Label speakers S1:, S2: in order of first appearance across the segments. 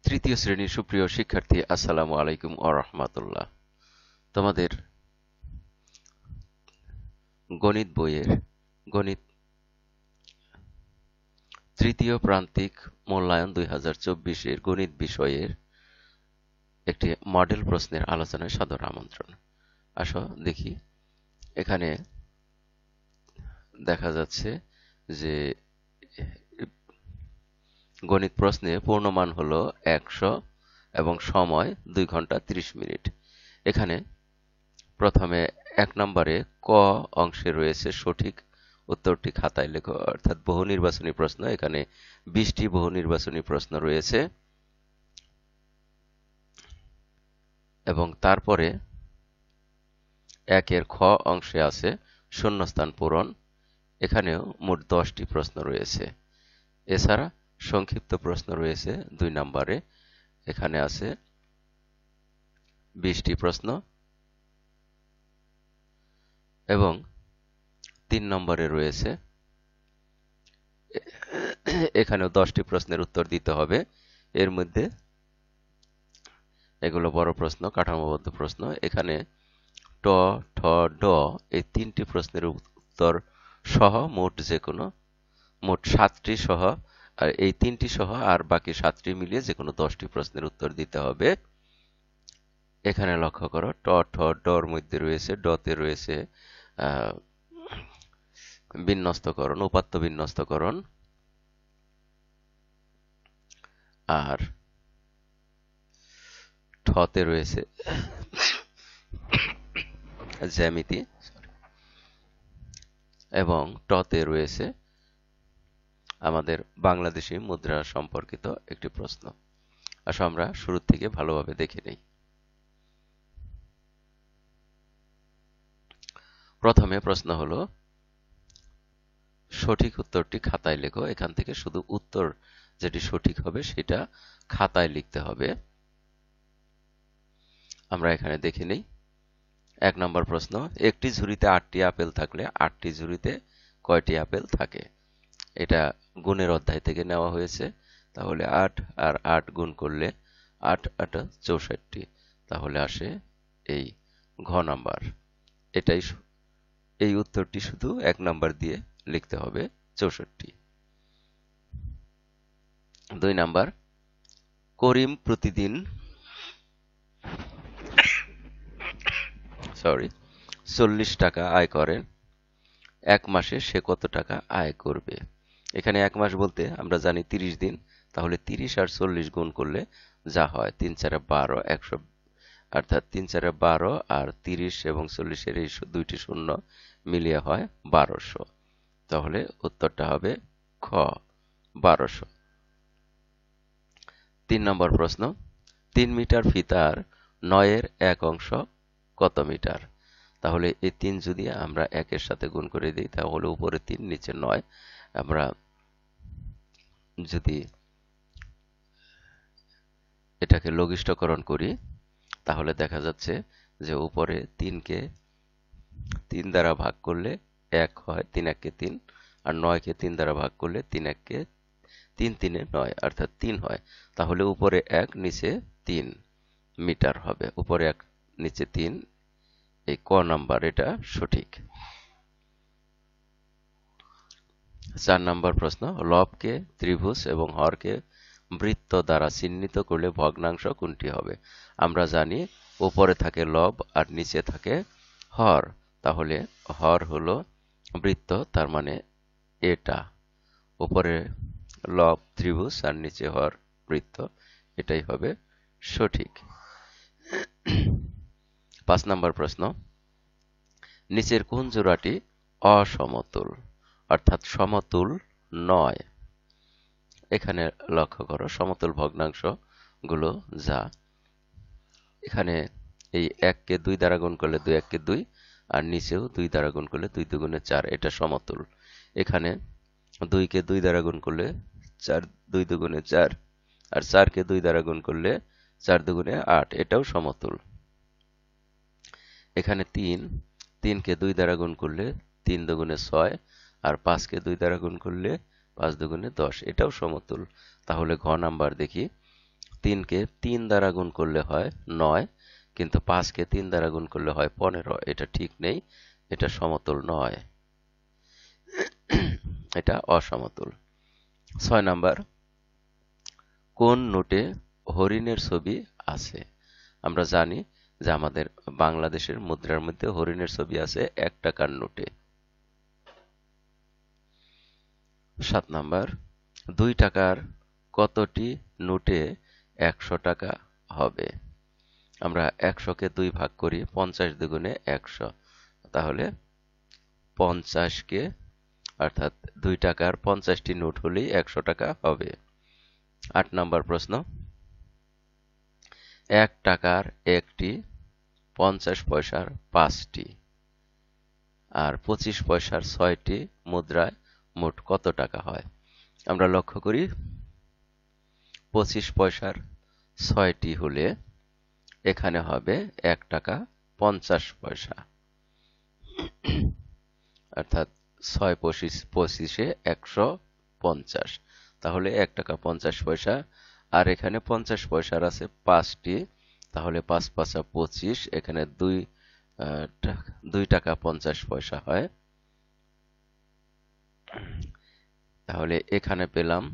S1: তৃতীয় শ্রেণীর সুপ্রিয় শিক্ষার্থী, আসসালামু আলাইকুম ওয়া রাহমাতুল্লাহ। তোমাদের গণিত বইয়ের গণিত তৃতীয় প্রান্তিক মূল্যায়ন 2024 এর গণিত বিষয়ের একটি মডেল প্রশ্নের আলোচনায় সাদর আমন্ত্রণ। আসো দেখি, এখানে দেখা যাচ্ছে যে গণিত প্রশ্নে পূর্ণমান হলো 100 এবং সময় 2 ঘন্টা 30 মিনিট। এখানে প্রথমে 1 নম্বরে ক অংশে রয়েছে সঠিক উত্তরটি খাতায় লেখো, অর্থাৎ বহু নির্বাচনী প্রশ্ন। এখানে 20টি বহু নির্বাচনী প্রশ্ন রয়েছে এবং তারপরে 1 এর খ অংশে আছে শূন্যস্থান পূরণ। এখানেও মোট 10টি প্রশ্ন রয়েছে। এছাড়া সংক্ষিপ্ত প্রশ্ন রয়েছে 2 নম্বরে, এখানে আছে 20টি প্রশ্ন এবং 3 নম্বরে রয়েছে, এখানেও 10টি প্রশ্নের উত্তর দিতে হবে। এর মধ্যে এগুলো বড় প্রশ্ন, কাঠামোবদ্ধ প্রশ্ন। এখানে ট, ঠ, ড এই 3টি প্রশ্নের উত্তর সহ মোট 7টি সহ, আর এই 3টি সহ আর বাকি 7টি মিলিয়ে যে কোনো 10টি প্রশ্নের উত্তর দিতে হবে। এখানে লক্ষ্য করো, ট, ঠ, ডর মধ্যে রয়েছে, ডতে রয়েছে বিন্যস্তকরণ, উপাত্ত বিন্যস্তকরণ, আর ঠতে রয়েছে জ্যামিতি এবং টতে রয়েছে আমাদের বাংলাদেশী মুদ্রা সম্পর্কিত একটি প্রশ্ন। আসো আমরা শুরু থেকে ভালোভাবে দেখে নেই। প্রথমে প্রশ্ন হলো, সঠিক উত্তরটি খাতায় লেখো। এখান থেকে শুধু উত্তর যেটি সঠিক হবে সেটা খাতায় লিখতে হবে। আমরা এখানে দেখে নেই। 1 নম্বর প্রশ্ন, একটি ঝুড়িতে 8টি আপেল থাকলে 8টি ঝুড়িতে কয়টি আপেল থাকে? এটা গুণের অধ্যায় থেকে নেওয়া হয়েছে। তাহলে 8 আর 8 গুণ করলে 8 8 64, তাহলে আসে এই ঘ নাম্বার। এটাই এই উত্তরটি শুধু 1 নাম্বার দিয়ে লিখতে হবে, 64। 2 নাম্বার, করিম প্রতিদিন 40 টাকা আয় করেন, 1 মাসে সে কত টাকা আয় করবে? এখানে 1 মাস বলতে আমরা জানি 30 দিন, তাহলে 30 আর 40 গুণ করলে যা হয় 3 4 12, 100, অর্থাৎ 3 4 12 আর 30 এবং 40 এর এই দুইটি শূন্য মিলিয়ে হয় 1200। তাহলে উত্তরটা হবে খ, 1200। 3 নম্বর প্রশ্ন, 3 মিটার ফিতার 9 এর 1 অংশ কত মিটার? তাহলে এই 3 যদি আমরা 1 এর সাথে গুণ করে দিই, তাহলে উপরে 3 নিচে 9। আমরা যদি এটাকে লঘিষ্ঠকরণ করি, তাহলে দেখা যাচ্ছে যে উপরে 3 কে 3 দ্বারা ভাগ করলে 1 হয়, 3 1 কে 3, আর 9 কে 3 দ্বারা ভাগ করলে 3 1 কে 3 3 এ 9, অর্থাৎ 3 হয়। তাহলে উপরে 1 নিচে 3 মিটার হবে। উপরে 1 নিচে 3, এই ক নাম্বার এটা সঠিক। 4 নম্বর প্রশ্ন, লবকে ত্রিভুজ এবং হরকে বৃত্ত দ্বারা চিহ্নিত করলে ভগ্নাংশ কোনটি হবে? আমরা জানি উপরে থাকে লব আর নিচে থাকে হর, তাহলে হর হলো বৃত্ত, তার মানে এটা। উপরে লব ত্রিভুজ আর নিচে হর বৃত্ত, এটাই হবে সঠিক। 5 নম্বর প্রশ্ন, নিচের কোন জোড়াটি অসমতুল, অর্থাৎ সমতুল নয়? এখানে লক্ষ্য করো, সমতুল ভগ্নাংশ গুলো যা, এখানে এই 1 কে 2 দ্বারা গুণ করলে 2 1 কে 2, আর নিচেও 2 দ্বারা গুণ করলে 2 2 4, এটা সমতুল। এখানে 2 কে 2 দ্বারা গুণ করলে 4 2 2 4, আর 4 কে 2 দ্বারা গুণ করলে 4 2 8, এটাও সমতুল। এখানে 3 কে 2 দ্বারা গুণ করলে 3 2 6, আর 5 কে 2 দ্বারা গুণ করলে 5 2 10, এটাও সমতুল। তাহলে ঘ নাম্বার দেখি, 3কে 3 দ্বারা গুণ করলে হয় 9, কিন্তু 5কে 3 দ্বারা গুণ করলে হয় 15। এটা ঠিক নেই, এটা সমতুল নয়, এটা অসমতুল। 6 নাম্বার, কোন নোটে হরিণের ছবি আছে? আমরা জানি যে আমাদের বাংলাদেশের মুদ্রার মধ্যে হরিণের ছবি আছে 1 টাকার নোটে। 7 নাম্বার, 2 টাকার কতটি নোটে 100 টাকা হবে? আমরা 100কে 2 ভাগ করি, 50 দুগুণে 100, তাহলে 50কে অর্থাৎ 2 টাকার 50টি নোট হলেই 100 টাকা হবে। 8 নাম্বার প্রশ্ন, 1 টাকার একটি, 50 পয়সার 5টি আর 25 পয়সার 6টি মুদ্রায় মোট কত টাকা হয়? আমরা লক্ষ্য করি 25 পয়সার 6টি হলে এখানে হবে 1 টাকা 50 পয়সা, অর্থাৎ 6 25-এ 150, তাহলে 1 টাকা 50 পয়সা। আর এখানে 50 পয়সার আছে 5টি, তাহলে 5 5 25, এখানে 2 টাকা 50 পয়সা হয়। তাহলে এখানে পেলাম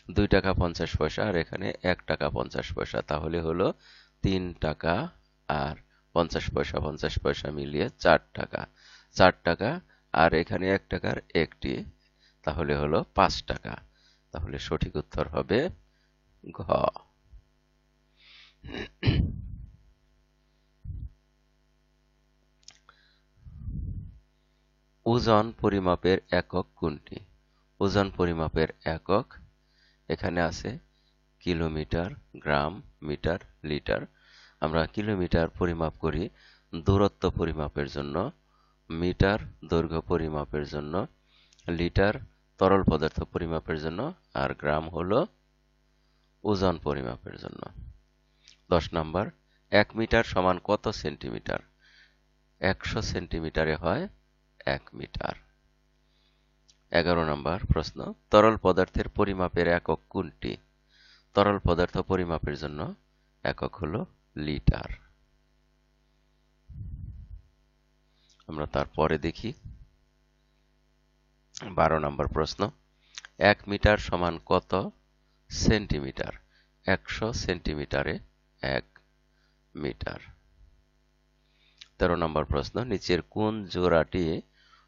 S1: 2 টাকা 50 পয়সা আর এখানে 1 টাকা 50 পয়সা, তাহলে হলো 3 টাকা আর 50 পয়সা 50 পয়সা মিলিয়ে 4 টাকা। 4 টাকা আর এখানে 1 টাকার একটি, তাহলে হলো 5 টাকা। তাহলে সঠিক উত্তর হবে ঘ। ওজন পরিমাপের একক কোনটি? ওজন পরিমাপের একক এখানে আছে কিলোমিটার, গ্রাম, মিটার, লিটার। আমরা কিলোমিটার পরিমাপ করি দূরত্ব পরিমাপের জন্য, মিটার দৈর্ঘ্য পরিমাপের জন্য, লিটার তরল পদার্থ পরিমাপের জন্য, আর গ্রাম হলো ওজন পরিমাপের জন্য। 10 নাম্বার, 1 মিটার সমান কত সেন্টিমিটার? 100 সেন্টিমিটারে হয় 1 মিটার। 11 নাম্বার প্রশ্ন, তরল পদার্থের পরিমাপের একক কোনটি? তরল পদার্থ পরিমাপের জন্য একক হলো লিটার। আমরা তারপরে দেখি 12 নাম্বার প্রশ্ন, 1 মিটার সমান কত সেন্টিমিটার? 100 সেন্টিমিটারে 1 মিটার। 13 নম্বর প্রশ্ন, নিচের কোন জোড়াটি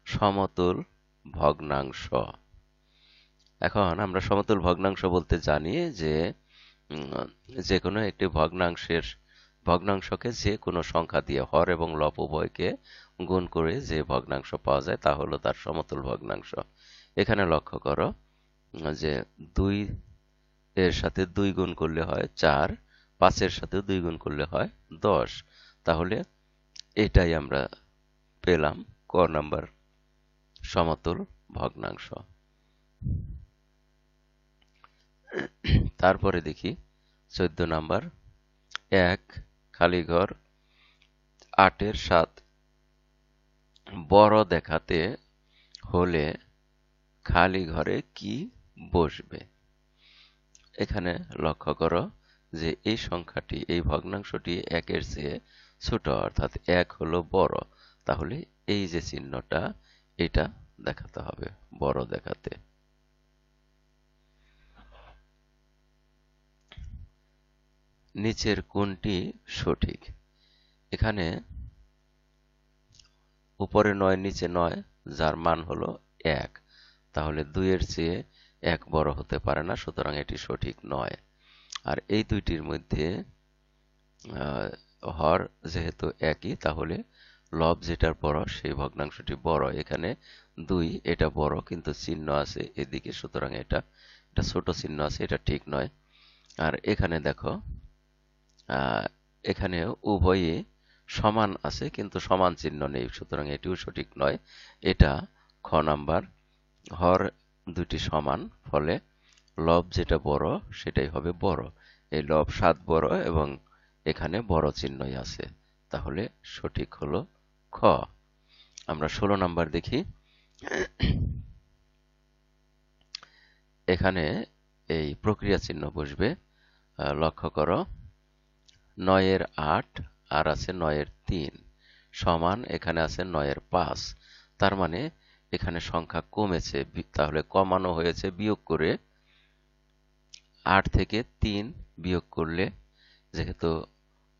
S1: সমতুল ভগ্নাংশ? এখন আমরা সমতুল ভগ্নাংশ বলতে জানি যে যে কোনো একটি ভগ্নাংশকে যে কোনো সংখ্যা দিয়ে হর এবং লব উভয়কে গুণ করে যে ভগ্নাংশ পাওয়া যায় তা হলো তার সমতুল ভগ্নাংশ। এখানে লক্ষ্য করো যে 2 এর সাথে 2 গুণ করলে হয় 4, 5 এর সাথে 2 গুণ করলে হয় 10, তাহলে এটাই আমরা পেলাম ক নাম্বার সমতুল ভগ্নাংশ। তারপরে দেখি 14 নাম্বার, 1 খালি ঘর 8 এর 7 বড় দেখাতে হলে খালি ঘরে কি বসবে? এখানে লক্ষ্য করো যে এই সংখ্যাটি, এই ভগ্নাংশটি 1 এর চেয়ে ছোট, অর্থাৎ 1 হলো বড়, তাহলে এই যে চিহ্নটা এটা দেখাতে হবে বড় দেখাতে। নিচের কোনটি সঠিক? এখানে উপরে 9 নিচে 9 যার মান হলো 1, তাহলে 2 এর চেয়ে 1 বড় হতে পারে না, সুতরাং এটি সঠিক নয়। আর এই দুইটির মধ্যে হর যেহেতু একই, তাহলে লব যেটার বড় সেই ভগ্নাংশটি বড়। এখানে 2 এটা বড় কিন্তু চিহ্ন আছে এদিকে, সুতরাং এটা ছোট চিহ্ন আছে, এটা ঠিক নয়। আর এখানে দেখো এখানে উভয়ে সমান আছে কিন্তু সমান চিহ্ন নেই, সুতরাং এটিও সঠিক নয়। এটা খ নাম্বার, হর দুটি সমান, ফলে লব যেটা বড় সেটাই হবে বড়। এই লব 7 বড় এবং এখানে বড় চিহ্নই আছে, তাহলে সঠিক হলো খ। আমরা 16 নাম্বার দেখি। এখানে এই প্রক্রিয়া চিহ্ন বসবে লক্ষ্য করো 9 এর 8 আর আছে 9 এর 3 সমান এখানে আছে 9 এর 5। তার মানে এখানে সংখ্যা কমেছে, তাহলে কমানো হয়েছে বিয়োগ করে। 8 থেকে 3 বিয়োগ করলে, যেহেতু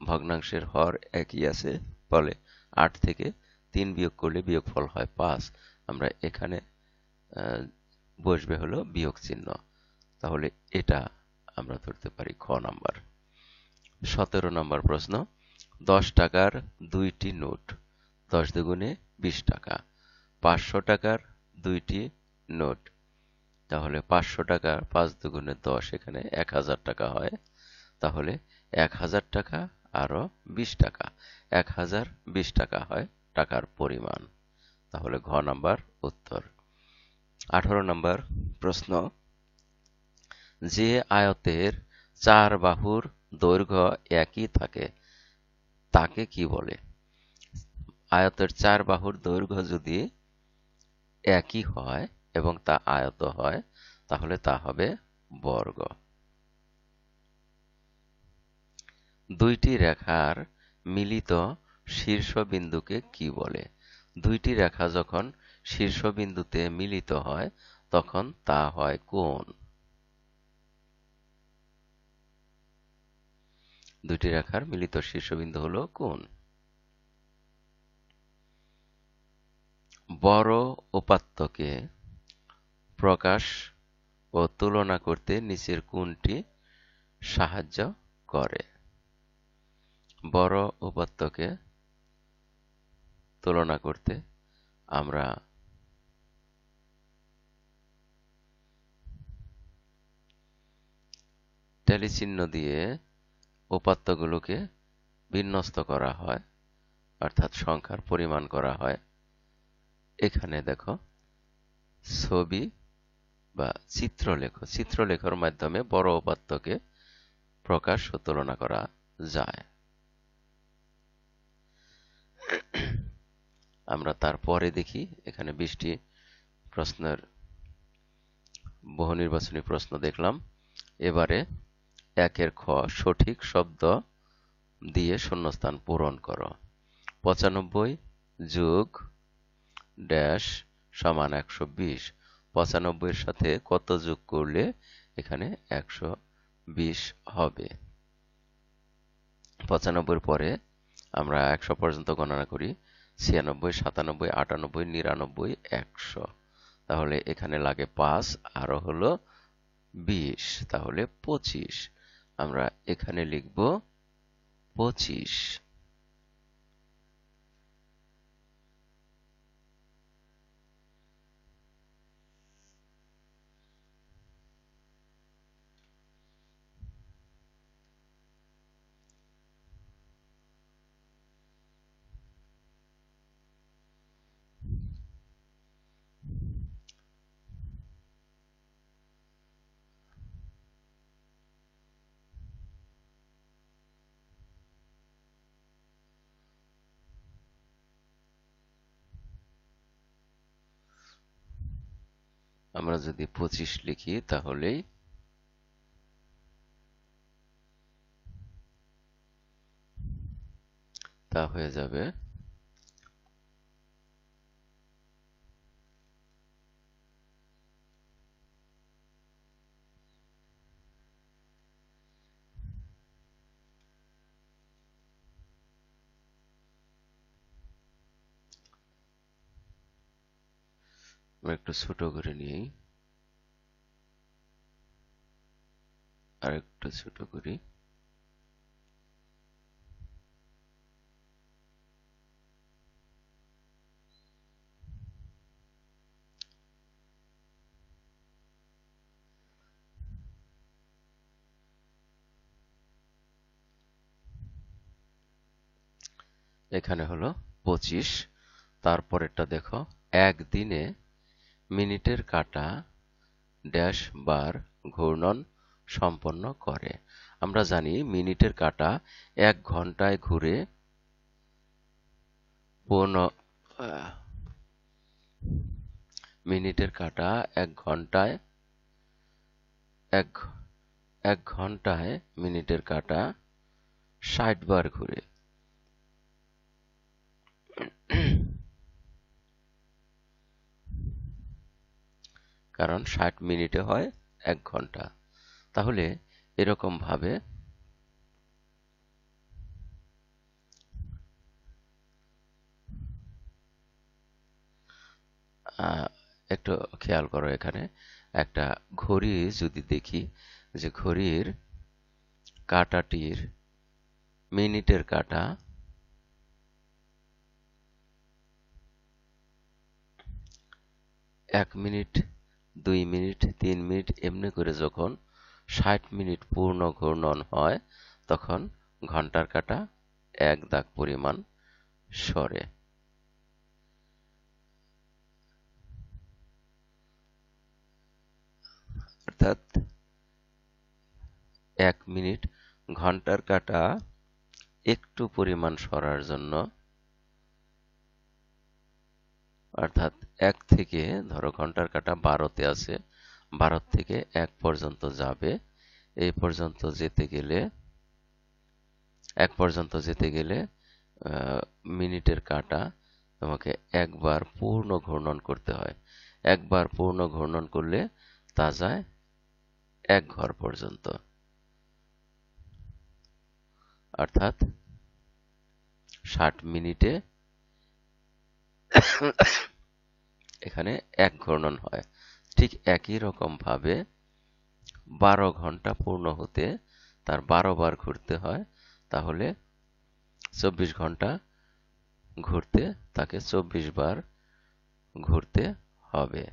S1: ভগ্নাংশের হর একই আছে, ফলে 8 থেকে 3 বিয়োগ করলে বিয়োগফল হয় 5। আমরা এখানে বসবে হলো বিয়োগ চিহ্ন, তাহলে এটা আমরা ধরতে পারি খ নাম্বার। 17 নম্বর প্রশ্ন, 10 টাকার 2টি নোট, 10 দুগুণে 20 টাকা। 500 টাকার 2টি নোট, তাহলে 500 টাকা 5 দুগুণে 10, এখানে 1000 টাকা হয়। তাহলে 1000 টাকা আরো 20 টাকা, 1020 টাকা হয় টাকার পরিমাণ। তাহলে ঘ নাম্বার উত্তর। 18 নম্বর প্রশ্ন, যে আয়তের 4 বাহুর দৈর্ঘ্য একই থাকে তাকে কি বলে? আয়তের 4 বাহুর দৈর্ঘ্য যদি একই হয় এবং তা আয়ত হয়, তাহলে তা হবে বর্গ। দুইটি রেখার মিলিত শীর্ষবিন্দুকে কি বলে? দুইটি রেখা যখন শীর্ষবিন্দুতে মিলিত হয় তখন তা হয় কোণ। দুইটি রেখার মিলিত শীর্ষবিন্দু হলো কোণ। বড় উপাত্তকে প্রকাশ ও তুলনা করতে নিচের কোনটি সাহায্য করে? বড় উপাত্তকে তুলনা করতে আমরা ট্যালি চিহ্ন দিয়ে উপাত্তগুলোকে বিন্যস্ত করা হয়, অর্থাৎ সংখ্যার পরিমাণ করা হয়। এখানে দেখো ছবি বা চিত্রলেখর মাধ্যমে বড় উপাত্তকে প্রকাশ ও তুলনা করা যায়। আমরা তারপরে দেখি, এখানে 20টি প্রশ্নের বহু নির্বাচনী প্রশ্ন দেখলাম। এবারে 1 খ, সঠিক শব্দ দিয়ে শূন্যস্থান পূরণ করো। 95 যোগ ড্যাশ সমান 120। 95 এর সাথে কত যোগ করলে এখানে 120 হবে? 95 এর পরে আমরা 100 পর্যন্ত গণনা করি। 96, 97, 98, 99, 100। তাহলে এখানে লাগে 5, আরো হলো 20, তাহলে 25। আমরা এখানে লিখব 25। আমরা যদি 25 লিখি তাহলেই তা হয়ে যাবে আমরা একটু ছোট করে নিই, আর একটু ছোট করি। এখানে হলো 25। তারপরেরটা দেখো, একদিনে মিনিটের কাঁটা ড্যাশ বার ঘূর্ণন সম্পন্ন করে। আমরা জানি মিনিটের কাঁটা 1 ঘন্টায় ঘুরে মিনিটের কাঁটা 1 ঘন্টায় 1 ঘন্টায় মিনিটের কাঁটা 60 বার ঘুরে। কারণ 60 মিনিটে হয় 1 ঘন্টা। তাহলে এরকম ভাবে একটু খেয়াল করো, এখানে একটা ঘড়ি যদি দেখি, যে ঘড়ির কাঁটাটির মিনিটের কাঁটা 1 মিনিট, 2 মিনিট, 3 মিনিট এমনি করে যখন 60 মিনিট পূর্ণ ঘূর্ণন হয়, তখন ঘন্টার কাঁটা 1 দাগ পরিমাণ সরে। অর্থাৎ 1 মিনিট ঘন্টার কাঁটা একটু পরিমাণ সরার জন্য, অর্থাৎ 1 থেকে, ধরো ঘন্টার কাঁটা 12তে আছে, 12 থেকে 1 পর্যন্ত যাবে। এই পর্যন্ত যেতে গেলে, 1 পর্যন্ত যেতে গেলে মিনিটের কাঁটা তোমাকে একবার পূর্ণ ঘূর্ণন করতে হয়। একবার পূর্ণ ঘূর্ণন করলে তা যায় 1 ঘর পর্যন্ত। অর্থাৎ 60 মিনিটে এখানে 1 ঘূর্ণন হয়। ঠিক একই রকম ভাবে 12 ঘন্টা পূর্ণ হতে তার 12 বার ঘুরতে হয়। তাহলে 24 ঘন্টা ঘুরতে তাকে 24 বার ঘুরতে হবে।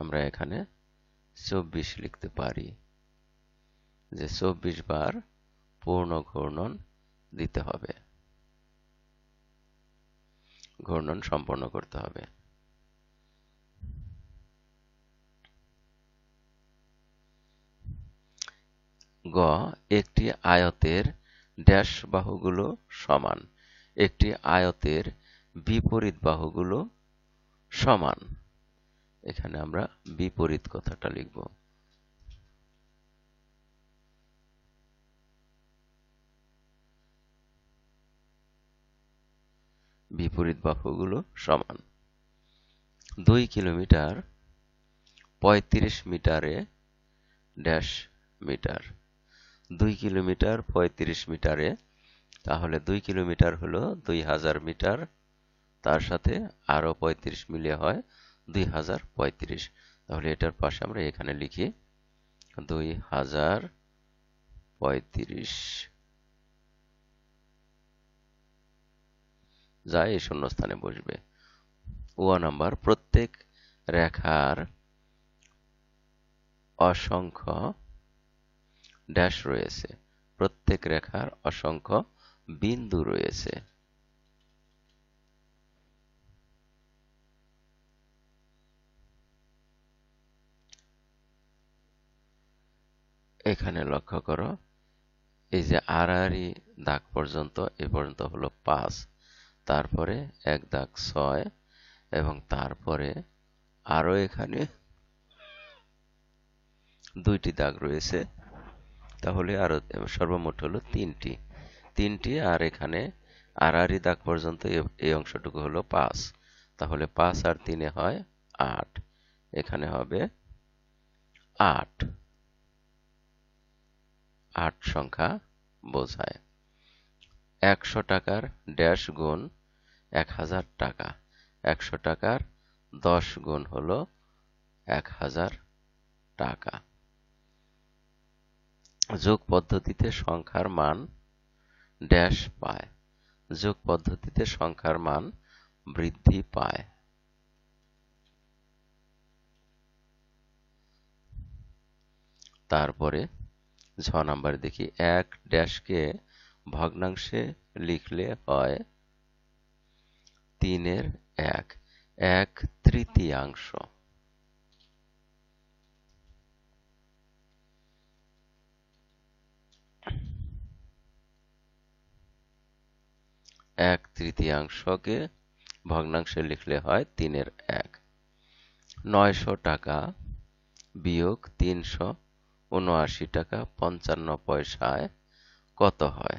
S1: আমরা এখানে 24 লিখতে পারি, যে 24 বার পূর্ণ ঘূর্ণন দিতে হবে, ঘূর্ণন সম্পন্ন করতে হবে। গ, একটি আয়তের ড্যাশ বাহুগুলো সমান। একটি আয়তের বিপরীত বাহুগুলো সমান। এখানে আমরা বিপরীত কথাটা লিখব। বিপরীত বাহুগুলো সমান। 2 কিলোমিটার 35 মিটারে ড্যাশ মিটার। 2 কিলোমিটার 35 মিটারে, তাহলে 2 কিলোমিটার হলো 2000 মিটার, তার সাথে আরো 35 মিলিয়ে হয় 2035। তাহলে এটার পাশে আমরা এখানে লিখি 2035, যা এই শূন্যস্থানে বসবে। নাম্বার, প্রত্যেক রেখার অসংখ্য ড্যাশ রয়েছে। প্রত্যেক রেখার অসংখ্য বিন্দু রয়েছে। এখানে লক্ষ্য করো, এই যে আড়াআড়ি দাগ পর্যন্ত, এ পর্যন্ত হলো 5, তারপরে 1 দাগ 6, এবং তারপরে আরো এখানে 2টি দাগ রয়েছে। তাহলে আরো সর্বমোট হলো 3টি, আর এখানে আড়াআড়ি দাগ পর্যন্ত এই অংশটুকু হলো 5। তাহলে 5 আর 3 হয় 8। এখানে হবে 8। 8 সংখ্যা বোঝায়। 100 টাকার ড্যাশ গুণ 1000 টাকা। 100 টাকার 10 গুণ হলো 1000 টাকা। যোগ পদ্ধতিতে সংখ্যার মান ড্যাশ পায়। যোগ পদ্ধতিতে সংখ্যার মান বৃদ্ধি পায়। তারপরে 6 নাম্বার দেখি, 1 ড্যাশকে ভগ্নাংশে লিখলে হয় 3-এর 1, 1/তৃতীয়াংশ। 1/তৃতীয়াংশকে ভগ্নাংশে লিখলে হয় 3-এর 1। 900 টাকা বিয়োগ 300 ৭৯ টাকা ৫৫ পয়সায় কত হয়?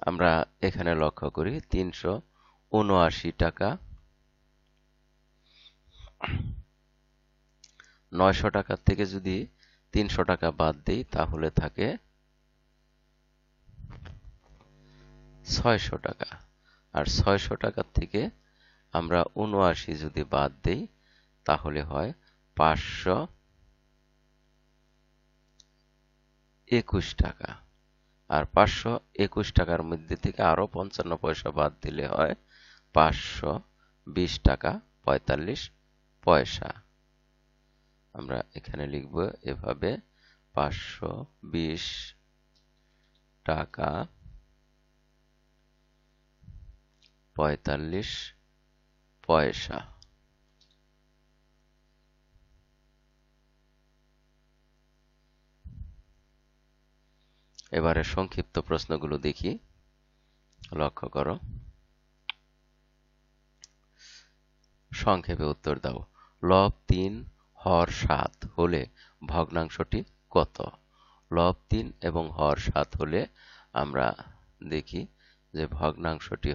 S1: আমরা এখানে লক্ষ্য করি ৩৭৯ টাকা, ৯০০ টাকার থেকে যদি ৩০০ টাকা বাদ দেই তাহলে থাকে ৬০০ টাকা। আর ৬০০ টাকার থেকে আমরা ৭৯ যদি বাদ দেই তাহলে হয় ৫২১ টাকা। আর ৫২১ টাকার মধ্যে থেকে আরো ৫৫ পয়সা বাদ দিলে হয় ৫২০ টাকা ৪৫ পয়সা। আমরা এখানে লিখব এভাবে ৫২০ টাকা ৪৫ পয়সা। এবারে সংক্ষিপ্ত প্রশ্নগুলো দেখি, লক্ষ্য করো। সংক্ষেপে উত্তর দাও। লব ৩ হর ৭ হলে ভগ্নাংশটি কত? লব ৩ এবং হর ৭ হলে আমরা দেখি যে ভগ্নাংশটি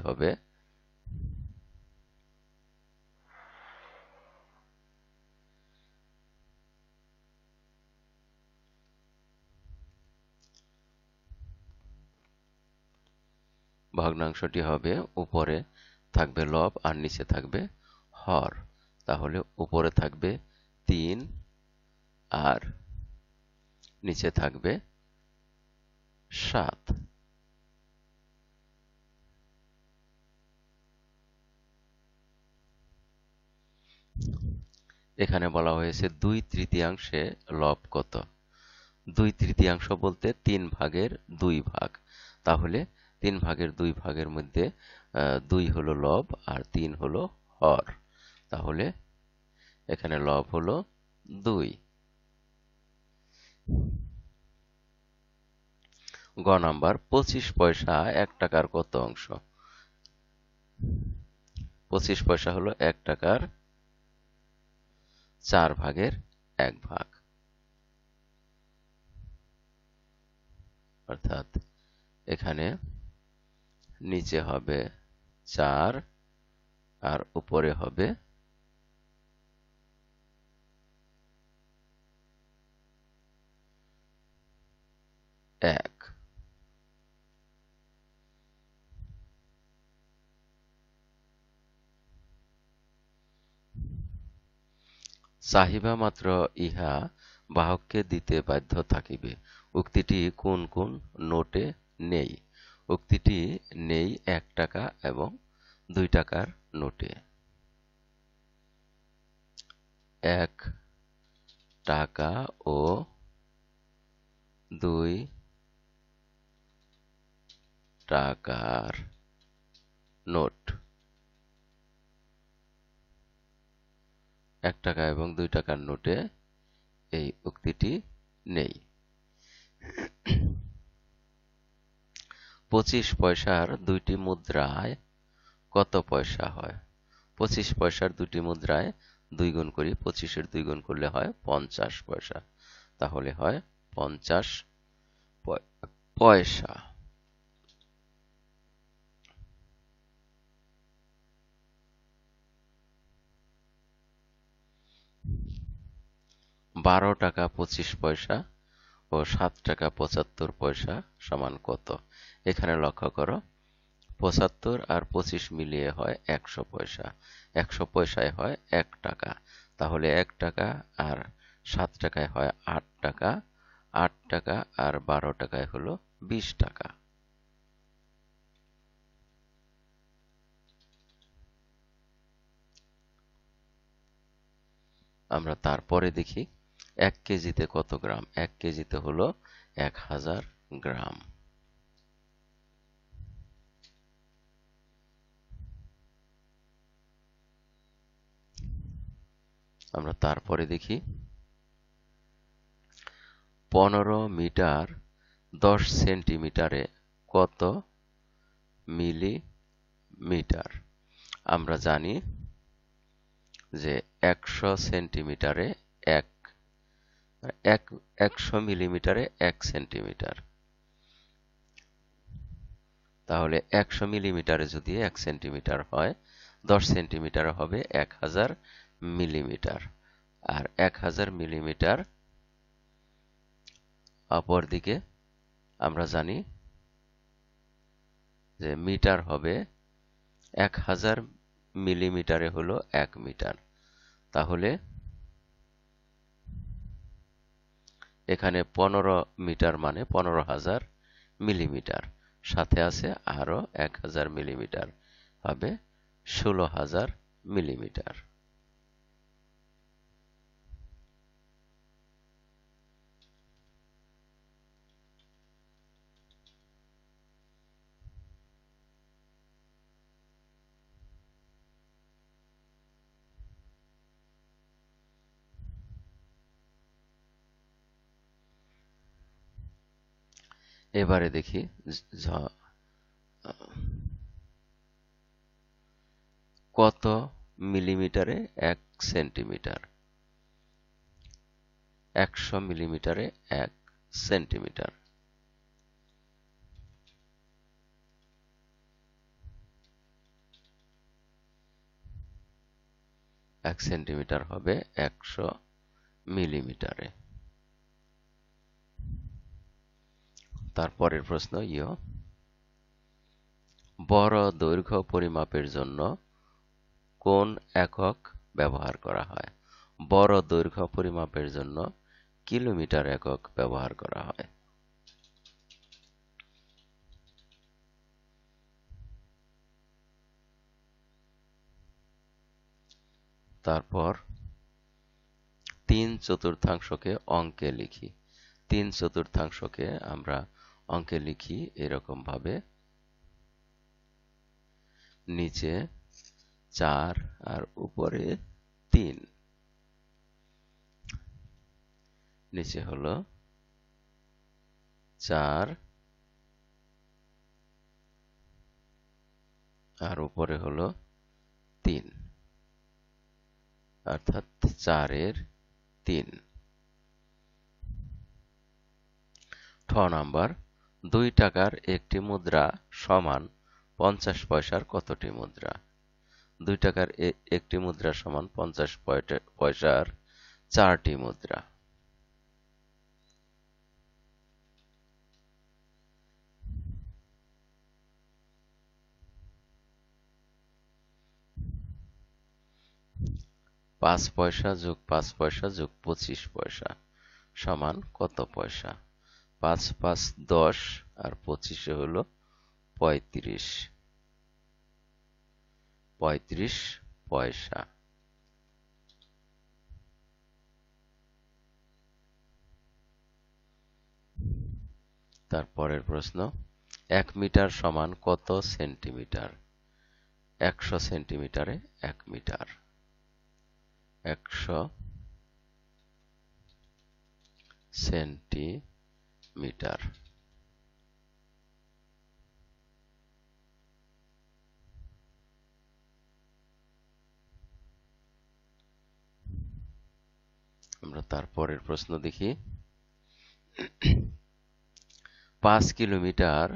S1: হবে উপরে থাকবে লব আর নিচে থাকবে হর। তাহলে উপরে থাকবে ৩ আর নিচে থাকবে ৭। এখানে বলা হয়েছে ২/৩ লব কত? ২/৩ বলতে ৩ ভাগের ২ ভাগ। তাহলে ৩ ভাগের ২ ভাগের মধ্যে ২ হলো লব আর ৩ হলো হর। তাহলে এখানে লব হলো ২। গ নাম্বার ২৫ পয়সা ১ টাকার কত অংশ? ২৫ পয়সা হলো ১ টাকার ৪ ভাগের ১ ভাগ। অর্থাৎ এখানে নিচে হবে ৪ আর উপরে হবে ১। চাহিবা মাত্র ইহা বাহককে দিতে বাধ্য থাকিবে। উক্তিটি কোন কোন নোটে নেই? উক্তিটি নেই ১ টাকা এবং ২ টাকার নোটে। ১ টাকা ও ২ টাকার নোট। ১ টাকা এবং ২ টাকার নোটে এই উক্তিটি নেই। ২৫ পয়সার দুইটি মুদ্রায় কত পয়সা হয়? ২৫ পয়সার দুটি মুদ্রায় ২ গুণ করি, ২৫-এর ২ গুণ করলে হয় ৫০ পয়সা। তাহলে হয় ৫০ পয়সা। ১২ টাকা ২৫ পয়সা ও ৭ টাকা ৭৫ পয়সা সমান কত? এখানে লক্ষ্য করো ৭৫ আর ২৫ মিলিয়ে হয় ১০০ পয়সা। ১০০ পয়সায় হয় ১ টাকা। তাহলে ১ টাকা আর ৭ টাকায় হয় ৮ টাকা। ৮ টাকা আর ১২ টাকায় হলো ২০ টাকা। আমরা তারপরে দেখি ১ কেজিতে কত গ্রাম? ১ কেজিতে হলো ১০০০ গ্রাম। আমরা তারপরে দেখি ১৫ মিটার ১০ সেন্টিমিটারে কত মিলিমিটার? আমরা জানি যে ১০০ সেন্টিমিটারে ১ এক 100 মিলিমিটারে 1 সেন্টিমিটার। তাহলে 100 মিলিমিটারে যদি 1 সেন্টিমিটার হয়, 10 সেন্টিমিটার হবে 1000 মিলিমিটার। আর 1000 মিলিমিটার অপরদিকে আমরা জানি যে মিটার হবে 1000 মিলিমিটারে হলো 1 মিটার। তাহলে এখানে 15 মিটার মানে 15,000 মিলিমিটার, সাথে আছে আরো 1000 মিলিমিটার, হবে 16,000 মিলিমিটার। এবারে দেখি কত মিলিমিটারে 1 সেন্টিমিটার। 100 মিলিমিটারে 1 সেন্টিমিটার। 1 সেন্টিমিটার হবে 100 মিলিমিটারে। তারপরের প্রশ্ন বড় দৈর্ঘ্য পরিমাপের জন্য কোন একক ব্যবহার করা হয়? বড় দৈর্ঘ্য পরিমাপের জন্য কিলোমিটার একক ব্যবহার করা হয়। তারপর 3/4কে অঙ্কে লিখি। 3/4কে আমরা অঙ্কে লিখি এরকম ভাবে, নিচে 4 আর উপরে 3। নিচে হলো 4 আর উপরে হলো 3, অর্থাৎ 4-এর 3। ঠ নাম্বার, 2 টাকার একটি মুদ্রা সমান 50 পয়সার কতটি মুদ্রা? 2 টাকার একটি মুদ্রা সমান 50 পয়সার 4টি মুদ্রা। পাঁচ পয়সা যোগ 5 পয়সা যোগ 25 পয়সা সমান কত পয়সা? 5 5 10 আর 25 হলো 35 পয়সা। তারপরের প্রশ্ন, 1 মিটার সমান কত সেন্টিমিটার? 100 সেন্টিমিটারে 1 মিটার। 100 সেন্টিমিটার। আমরা তারপরের প্রশ্ন দেখি। 5 কিলোমিটার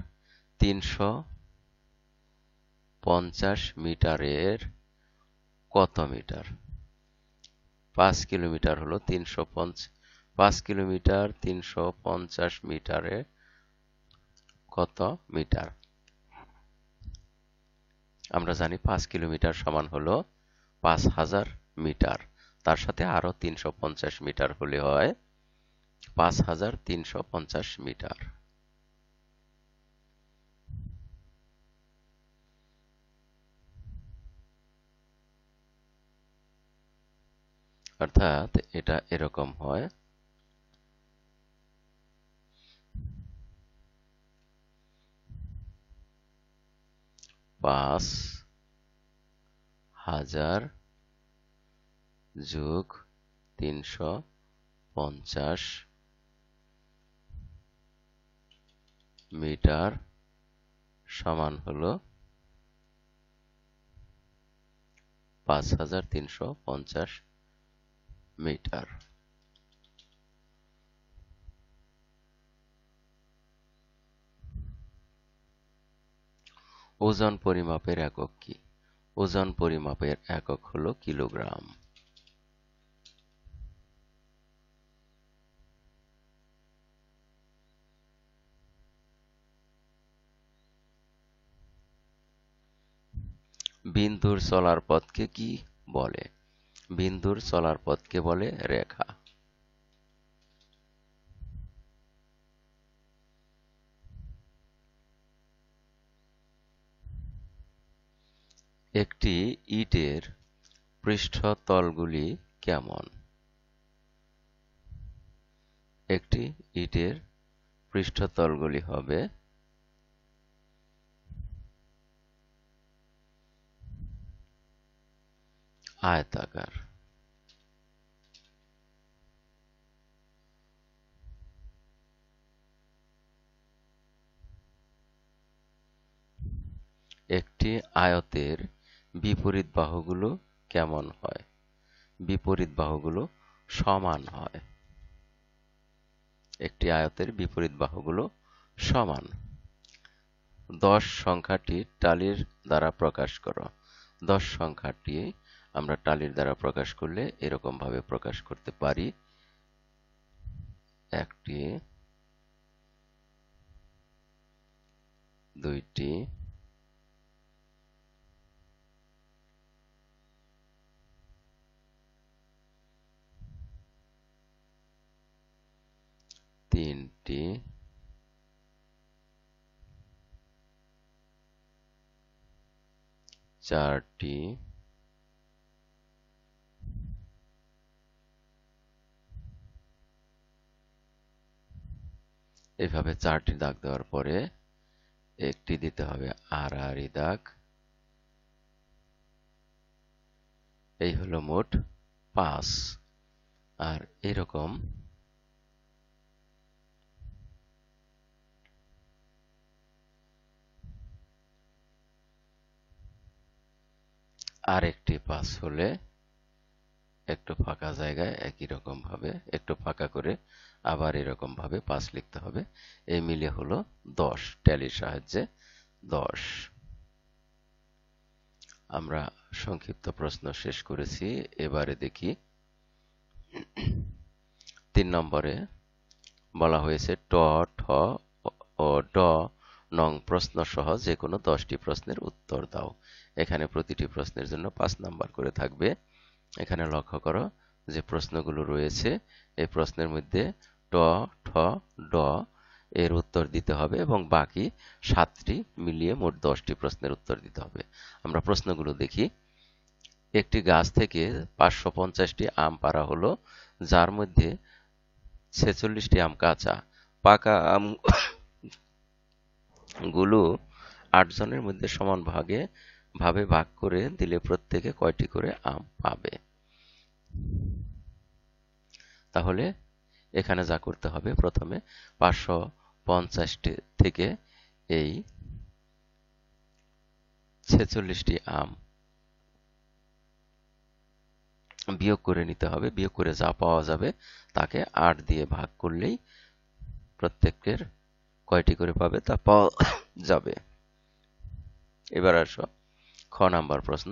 S1: 350 মিটারের কত মিটার? 5 কিলোমিটার হলো 5 কিলোমিটার 350 মিটারে কত মিটার? আমরা জানি 5 কিলোমিটার সমান হলো 5000 মিটার। তার সাথে আরো 350 মিটার হলে হয় 5350 মিটার। অর্থাৎ এটা এরকম হয়, 5000 যোগ 350 মিটার সমান হলো 5350 মিটার। ওজন পরিমাপের একক কি? ওজন পরিমাপের একক হলো কিলোগ্রাম। বিন্দুর চলার পথকে কি বলে? বিন্দুর চলার পথকে বলে রেখা। একটি ইটের পৃষ্ঠতলগুলি কেমন? একটি ইটের পৃষ্ঠতলগুলি হবে আয়তাকার। একটি আয়তের বিপরীত বাহুগুলো কেমন হয়? বিপরীত বাহুগুলো সমান হয়। একটি আয়তের বিপরীত বাহুগুলো সমান। 10 সংখ্যাটি টালির দ্বারা প্রকাশ করো। 10 সংখ্যাটি আমরা টালির দ্বারা প্রকাশ করলে এরকম ভাবে প্রকাশ করতে পারি। একটি, দুইটি, তিনটি, চারটি, এভাবে 4টি দাগ দেওয়ার পরে একটি দিতে হবে আড়াআড়ি দাগ। এই হলো মোট 5। আর এরকম আরেকটি 5 হলে একটু ফাঁকা জায়গায় একই রকম ভাবে একটু ফাঁকা করে আবার এরকম ভাবে 5 লিখতে হবে। এই মিলে হলো 10, ট্যালির সাহায্যে 10। আমরা সংক্ষিপ্ত প্রশ্ন শেষ করেছি। এবারে দেখি 3 নম্বরে বলা হয়েছে ট, ঠ ও ড নং প্রশ্ন সহ যে কোনো 10টি প্রশ্নের উত্তর দাও। এখানে প্রতিটি প্রশ্নের জন্য 5 নাম্বার করে থাকবে। এখানে লক্ষ্য করো যে প্রশ্নগুলো রয়েছে এই প্রশ্নের মধ্যে ট, ঠ, ড এর উত্তর দিতে হবে এবং বাকি 7টি মিলিয়ে মোট 10টি প্রশ্নের উত্তর দিতে হবে। আমরা প্রশ্নগুলো দেখি। একটি গাছ থেকে 550টি আম পাড়া হলো, যার মধ্যে 46টি আম কাঁচা। পাকা আমগুলো 8 জনের মধ্যে সমান ভাবে ভাগ করে দিলে প্রত্যেকে কয়টি করে আম পাবে? তাহলে এখানে যা করতে হবে, প্রথমে 550টি থেকে এই 46টি আম বিয়োগ করে নিতে হবে। বিয়োগ করে যা পাওয়া যাবে তাকে 8 দিয়ে ভাগ করলেই প্রত্যেকের কয়টি করে পাবে তা পাওয়া যাবে। এবার আসো খ নাম্বার প্রশ্ন।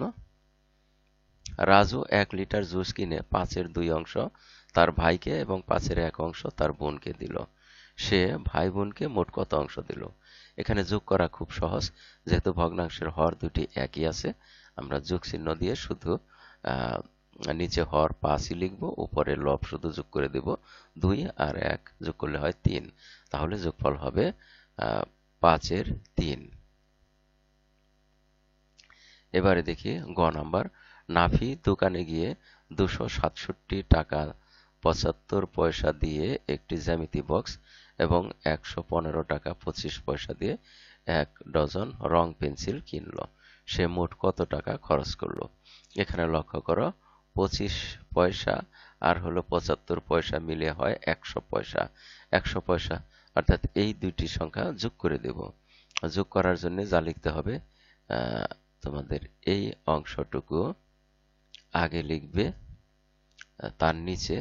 S1: রাজু 1 লিটার জুস কিনে 5-এর 2 অংশ তার ভাইকে এবং 5-এর 1 অংশ তার বোনকে দিল। সে ভাই বোনকে মোট কত অংশ দিল? এখানে যোগ করা খুব সহজ, যেহেতু ভগ্নাংশের হর দুটি একই আছে। আমরা যোগ চিহ্ন দিয়ে শুধু নিচে হর 5ই লিখব, উপরে লব শুধু যোগ করে দেব। 2 আর 1 যোগ করলে হয় 3। তাহলে যোগফল হবে 5-এর 3। এবারে দেখি গ নাম্বার। নাফি দোকানে গিয়ে 267 টাকা 75 পয়সা দিয়ে একটি জ্যামিতি বক্স এবং 115 টাকা 25 পয়সা দিয়ে 1 ডজন রং পেন্সিল কিনলো। সে মোট কত টাকা খরচ করলো? এখানে লক্ষ্য করো 25 পয়সা আর হলো 75 পয়সা মিলে হয় 100 পয়সা। 100 পয়সা অর্থাৎ এই দুইটি সংখ্যা যোগ করে দেব। যোগ করার জন্য যা লিখতে হবে, তোমাদের এই অংশটুকু আগে লিখবে, তার নিচে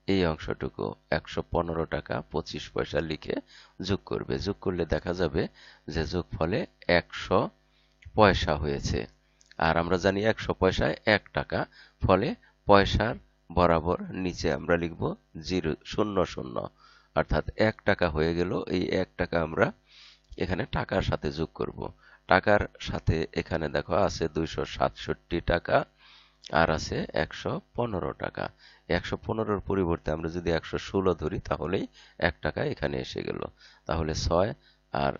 S1: এই অংশটুকু 115 টাকা 25 পয়সা লিখে যোগ করবে। যোগ করলে দেখা যাবে যে যোগফলে 100 পয়সা হয়েছে। আর আমরা জানি 100 পয়সায় 1 টাকা, ফলে পয়সার বরাবর নিচে আমরা লিখব 000, অর্থাৎ 1 টাকা হয়ে গেল। এই 1 টাকা আমরা এখানে টাকার সাথে যোগ করব। টাকার সাথে এখানে দেখো আছে 267 টাকা আর আছে 115 টাকা। 115-র পরিবর্তে আমরা যদি 116 ধরি তাহলেই 1 টাকা এখানে এসে গেল। তাহলে 6 আর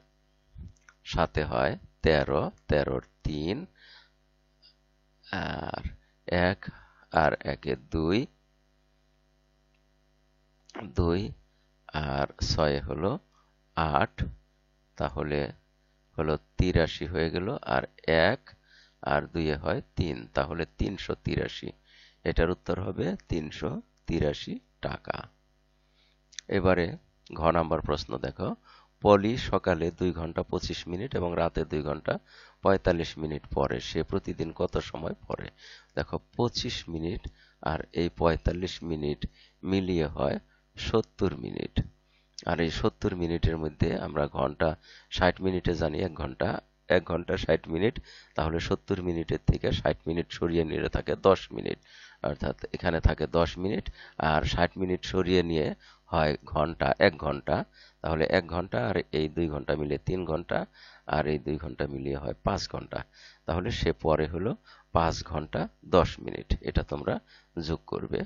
S1: 7 হয় 13, 13-র 3, আর 1 আর 1-এ 2, 2 আর 6 হলো 8, তাহলে হলো 83 হয়ে গেল। আর 1 আর 2 এ হয় 3, তাহলে 383। এটার উত্তর হবে 383 টাকা। এবারে ঘ নাম্বার প্রশ্ন দেখো। পলি সকালে 2 ঘন্টা 25 মিনিট এবং রাতে 2 ঘন্টা 45 মিনিট পড়ে। সে প্রতিদিন কত সময় পড়ে? দেখো 25 মিনিট আর এই 45 মিনিট মিলিয়ে হয় 70 মিনিট। আর এই 70 মিনিটের মধ্যে আমরা ঘন্টা 60 মিনিটে জানি 1 ঘন্টা, 1 ঘন্টা 60 মিনিট, তাহলে 70 মিনিটের থেকে 60 মিনিট সরিয়ে নিলে থাকে 10 মিনিট, অর্থাৎ এখানে থাকে 10 মিনিট। আর 60 মিনিট সরিয়ে নিয়ে হয় ঘন্টা, 1 ঘন্টা, তাহলে 1 ঘন্টা আর এই 2 ঘন্টা মিলে 3 ঘন্টা, আর এই 2 ঘন্টা মিলিয়ে হয় 5 ঘন্টা। তাহলে সে পরে হলো 5 ঘন্টা 10 মিনিট। এটা তোমরা যোগ করবে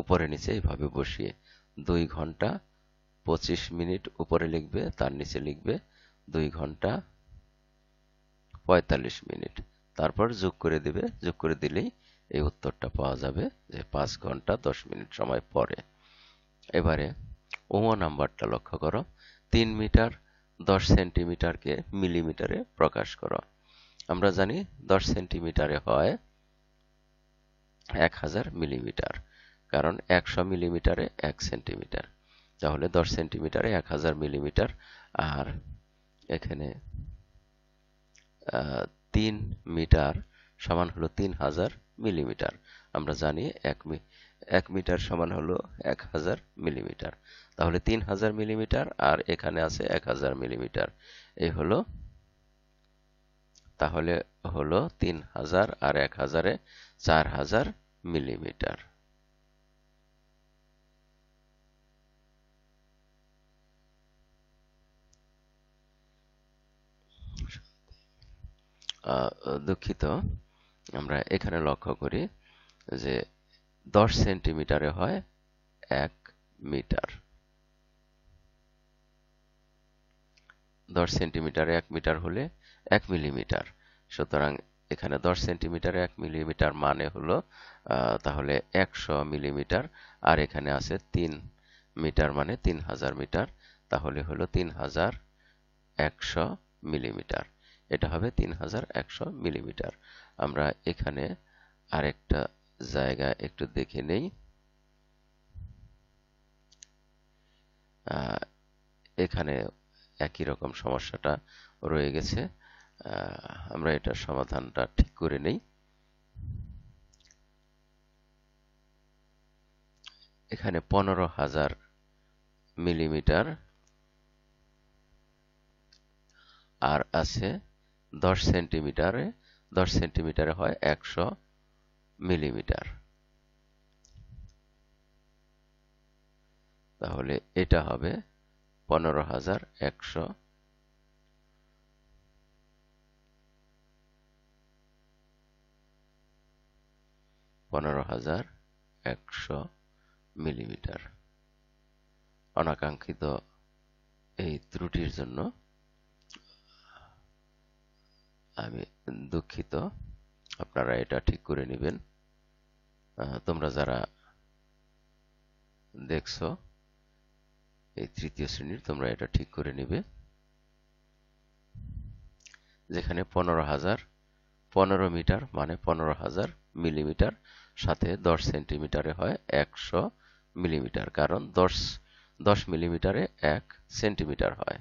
S1: উপরে নিচে এইভাবে বসিয়ে। 2 ঘন্টা 25 মিনিট উপরে লিখবে, তার নিচে লিখবে 2 ঘন্টা 45 মিনিট, তারপর যোগ করে দিবে। যোগ করে দিলেই এই উত্তরটা পাওয়া যাবে যে 5 ঘন্টা 10 মিনিট সময় পরে। এবারে নাম্বারটা লক্ষ্য করো। 3 মিটার 10 সেন্টিমিটারকে মিলিমিটারে প্রকাশ করো। আমরা জানি 10 সেন্টিমিটারে হয় 1000 মিলিমিটার, কারণ 100 মিলিমিটারে 1 সেন্টিমিটার। তাহলে 10 সেন্টিমিটারে 1000 মিলিমিটার। আর এখানে 3 মিটার সমান হলো 3000 মিলিমিটার। আমরা জানি 1 মিটার সমান হলো 1000 মিলিমিটার। তাহলে 3000 মিলিমিটার আর এখানে আছে 1000 মিলিমিটার। এই হলো, তাহলে হলো 3000 আর 1000-এ 4000 মিলিমিটার। দুঃখিত, আমরা এখানে লক্ষ্য করি যে 10 সেন্টিমিটারে হয় 1 মিটার। 10 সেন্টিমিটারে 1 মিটার হলে 1 মিলিমিটার। সুতরাং এখানে 10 সেন্টিমিটারে 1 মিলিমিটার মানে হলো তাহলে 100 মিলিমিটার। আর এখানে আছে 3 মিটার মানে 3000 মিটার, তাহলে হলো 3100 মিলিমিটার। এটা হবে 3100 মিলিমিটার। আমরা এখানে আরেকটা জায়গা একটু দেখে নেই। এখানে একই রকম সমস্যাটা রয়ে গেছে। আমরা এটার সমাধানটা ঠিক করে নেই। এখানে 15000 মিলিমিটার আর আছে 10 সেন্টিমিটারে। 10 সেন্টিমিটারে হয় 100 মিলিমিটার। তাহলে এটা হবে 15100 15100 মিলিমিটার। অনাকাঙ্ক্ষিত এই ত্রুটির জন্য আমি দুঃখিত, আপনারা এটা ঠিক করে নেবেন। তোমরা যারা দেখছো এই তৃতীয় শ্রেণীর, তোমরা এটা ঠিক করে নিবে। যেখানে 15 মিটার মানে 15000 মিলিমিটার, সাথে 10 সেন্টিমিটারে হয় 100 মিলিমিটার, কারণ 10 মিলিমিটারে 1 সেন্টিমিটার হয়।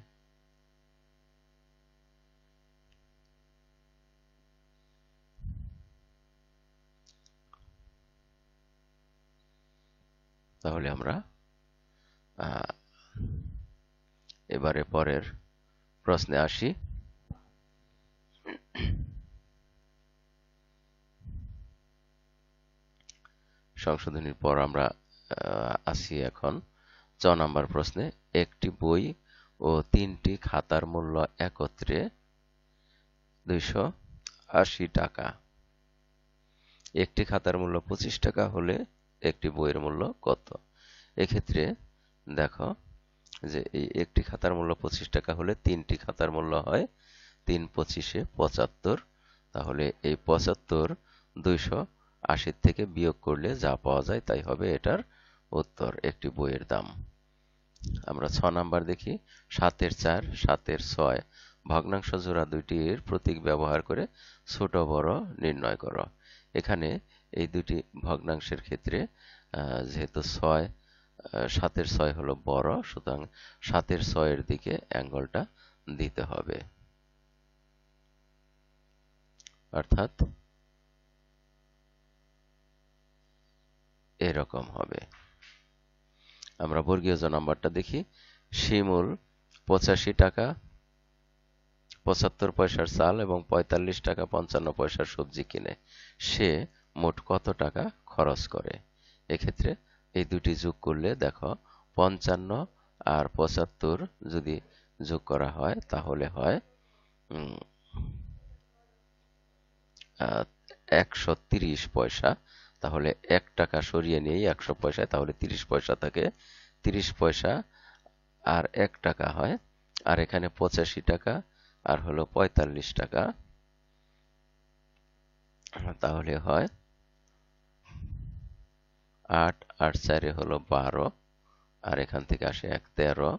S1: তাহলে আমরা এবারে পরের প্রশ্নে আসি। সংশোধনীর পর আমরা আসি এখন ৬ নাম্বার প্রশ্নে। একটি বই ও ৩টি খাতার মূল্য একত্রে ২৮০ টাকা। একটি খাতার মূল্য ২৫ টাকা হলে একটি বইয়ের মূল্য কত? এক্ষেত্রে দেখো যে এই একটি খাতার মূল্য ২৫ টাকা হলে ৩টি খাতার মূল্য হয় ৩ পঁচিশে ৭৫। তাহলে এই ৭৫ ২৮০ থেকে বিয়োগ করলে যা পাওয়া যায় তাই হবে এটার উত্তর, একটি বইয়ের দাম। আমরা ৬ নাম্বার দেখি। ৭ এর ৪, ৭ এর ৬ ভগ্নাংশ জোড়া দুইটির প্রতীক ব্যবহার করে ছোট বড় নির্ণয় করো। এখানে এই দুটি ভগ্নাংশের ক্ষেত্রে যেহেতু ৭ এর ৬ হলো বড়, সুতরাং ৭ এর ৬ এর দিকে অ্যাঙ্গলটা দিতে হবে, অর্থাৎ এরকম হবে। আমরা বর্গীয় জ নাম্বারটা দেখি। শিমুল ৮৫ টাকা ৭৫ পয়সার চাল এবং ৪৫ টাকা ৫৫ পয়সার সবজি কিনে সে মোট কত টাকা খরচ করে? এক্ষেত্রে এই দুটি যোগ করলে দেখো ৫৫ আর ৭৫ যদি যোগ করা হয় তাহলে হয় ১৩০ পয়সা। তাহলে ১ টাকা সরিয়ে নিয়েই ১০০ পয়সায়, তাহলে ৩০ পয়সা থাকে। ৩০ পয়সা আর ১ টাকা হয়। আর এখানে ৮৫ টাকা আর হলো ৪৫ টাকা, তাহলে হয় ৮ আর ৪ হলো ১২, আর এখান থেকে আসে ১ ১৩,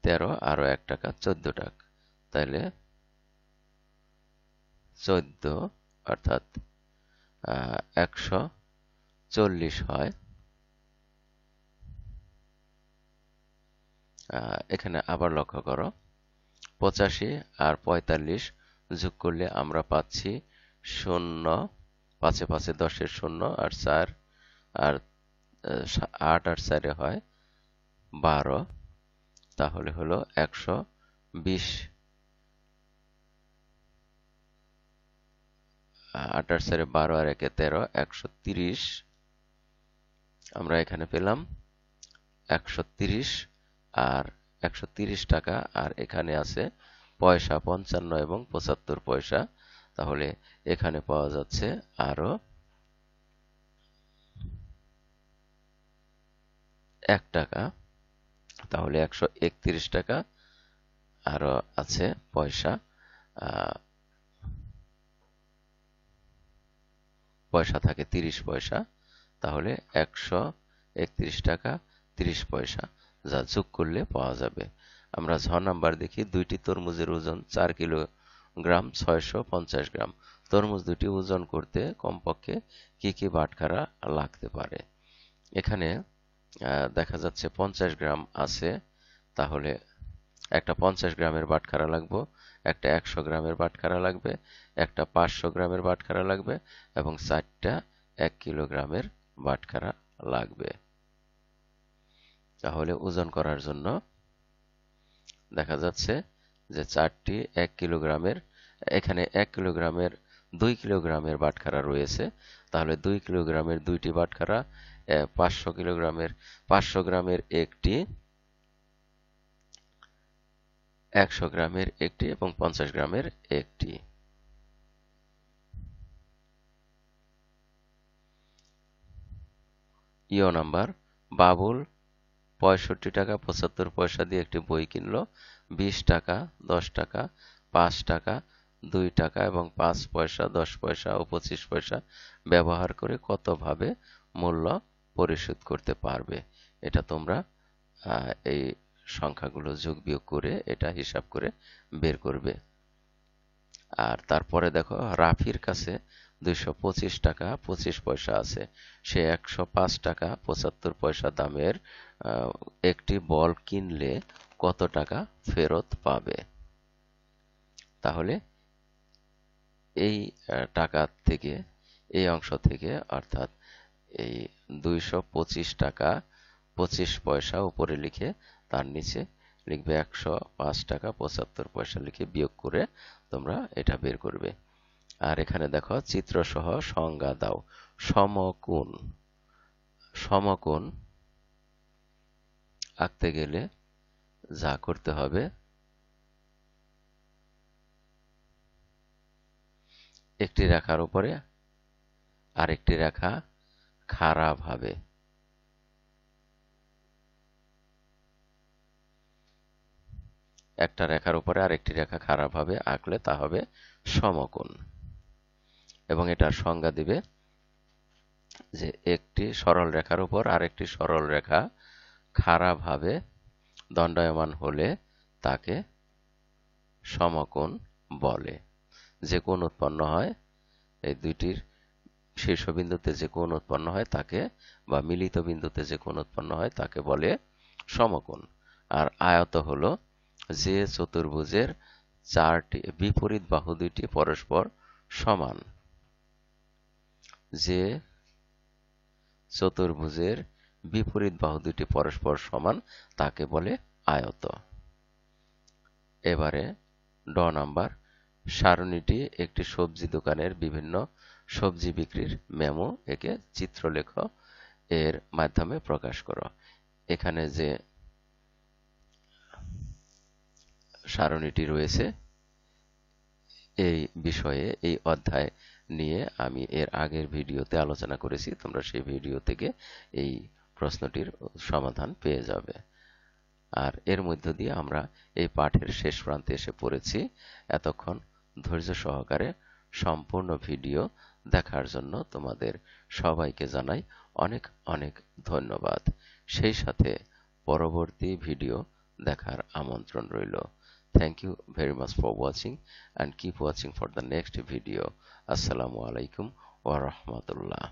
S1: ১৩ আরো ১ টাকা ১৪ টাকা, তাইলে ১৪ অর্থাৎ ১৪০ হয়। এখানে আবার লক্ষ্য করো ৮৫ আর ৪৫ যোগ করলে আমরা পাচ্ছি ০, ৫ এ ৫ এ ১০ এর ০ আর ৪ আর ৮ আর ৪ হয় ১২, তাহলে হলো ১২০। ৮ আর ৪ ১২ আর ১ ১৩, ১৩০। আমরা এখানে পেলাম ১৩০ আর ১৩০ টাকা, আর এখানে আছে পয়সা ৫৫ এবং ৭৫ পয়সা, তাহলে এখানে পাওয়া যাচ্ছে আরো ১ টাকা, তাহলে ১৩১ টাকা আরো আছে পয়সা, পয়সা থাকে ৩০ পয়সা, তাহলে ১৩১ টাকা ৩০ পয়সা, যা যোগ করলে পাওয়া যাবে। আমরা ৬ নাম্বার দেখি। দুইটি তরমুজের ওজন ৪ কিলোগ্রাম ৬৫০ গ্রাম। তরমুজ দুটি ওজন করতে কমপক্ষে কি কি বাটখারা লাগতে পারে? এখানে দেখা যাচ্ছে ৫০ গ্রাম আছে, তাহলে একটা ৫০ গ্রামের বাটখারা লাগবে, একটা ১০০ গ্রামের বাটখারা লাগবে, একটা ৫০০ গ্রামের বাটখারা লাগবে এবং ৪টা ১ কিলোগ্রামের বাটখারা লাগবে। তাহলে ওজন করার জন্য দেখা যাচ্ছে যে ৪টি ১ কিলোগ্রামের, এখানে ১ কিলোগ্রামের ২ কিলোগ্রামের বাটখারা রয়েছে, তাহলে ২ কিলোগ্রামের ২টি বাটখারা, ৫০০ কিলোগ্রামের ৫০০ গ্রামের একটি, ১০০ গ্রামের একটি এবং ৫০ গ্রামের একটি। ইয় নাম্বার। বাবুল ৬৫ টাকা ৭৫ পয়সা দিয়ে একটি বই কিনলো। ২০ টাকা ১০ টাকা ৫ টাকা ২ টাকা এবং ৫ পয়সা ১০ পয়সা ও ২৫ পয়সা ব্যবহার করে কতভাবে মূল্য পরিশোধ করতে পারবে? এটা তোমরা এই সংখ্যাগুলো যোগ বিয়োগ করে এটা হিসাব করে বের করবে। আর তারপরে দেখো রাফির কাছে ২২৫ টাকা ২৫ পয়সা আছে। সে ১০৫ টাকা ৭৫ পয়সা দামের একটি বল কিনলে কত টাকা ফেরত পাবে? তাহলে এই টাকা থেকে, এই অংশ থেকে, অর্থাৎ এই 225 টাকা 25 পয়সা উপরে লিখে তার নিচে লিখবে 105 টাকা 75 পয়সা লিখে বিয়োগ করে তোমরা এটা বের করবে। আর এখানে দেখো চিত্র সহ সংজ্ঞা দাও। সমকোণ, সমকোণ আঁকতে গেলে যা করতে হবে, একটি রেখার উপরে আরেকটি রেখা খাড়া ভাবে, একটা রেখার উপরে আরেকটি রেখা খাড়া ভাবে আঁকলে তা হবে সমকোণ। এবং এটার সংজ্ঞা দিবে যে একটি সরল রেখার উপর আরেকটি সরল রেখা খাড়া ভাবে দণ্ডায়মান হলে তাকে সমকোণ বলে। যে কোণ উৎপন্ন হয়, এই দুইটির শীর্ষবিন্দুতে যে কোণ উৎপন্ন হয় তাকে, বা মিলিত বিন্দুতে যে কোণ উৎপন্ন হয় তাকে বলে সমকোণ। আর আয়ত হলো যে চতুর্ভুজের চারটি বিপরীত বাহু দুইটি পরস্পর সমান, যে চতুর্ভুজের বিপরীত বাহু দুইটি পরস্পর সমান তাকে বলে আয়ত। এবারে ড নাম্বার, সারণীটি একটি সবজি দোকানের বিভিন্ন সবজি বিক্রির মেমো, একে চিত্রলেখ এর মাধ্যমে প্রকাশ করো। এখানে যে সারণীটি রয়েছে এই বিষয়ে, এই অধ্যায় নিয়ে আমি এর আগের ভিডিওতে আলোচনা করেছি, তোমরা সেই ভিডিও থেকে এই প্রশ্নটির সমাধান পেয়ে যাবে। আর এর মধ্য দিয়ে আমরা এই পাঠের শেষ প্রান্তে এসে পড়েছি। এতক্ষণ ধৈর্য সহকারে সম্পূর্ণ ভিডিও দেখার জন্য তোমাদের সবাইকে জানাই অনেক অনেক ধন্যবাদ। সেই সাথে পরবর্তী ভিডিও দেখার আমন্ত্রণ রইল। Thank you very much for watching and keep watching for the next video. Assalamu alaikum wa rahmatullah.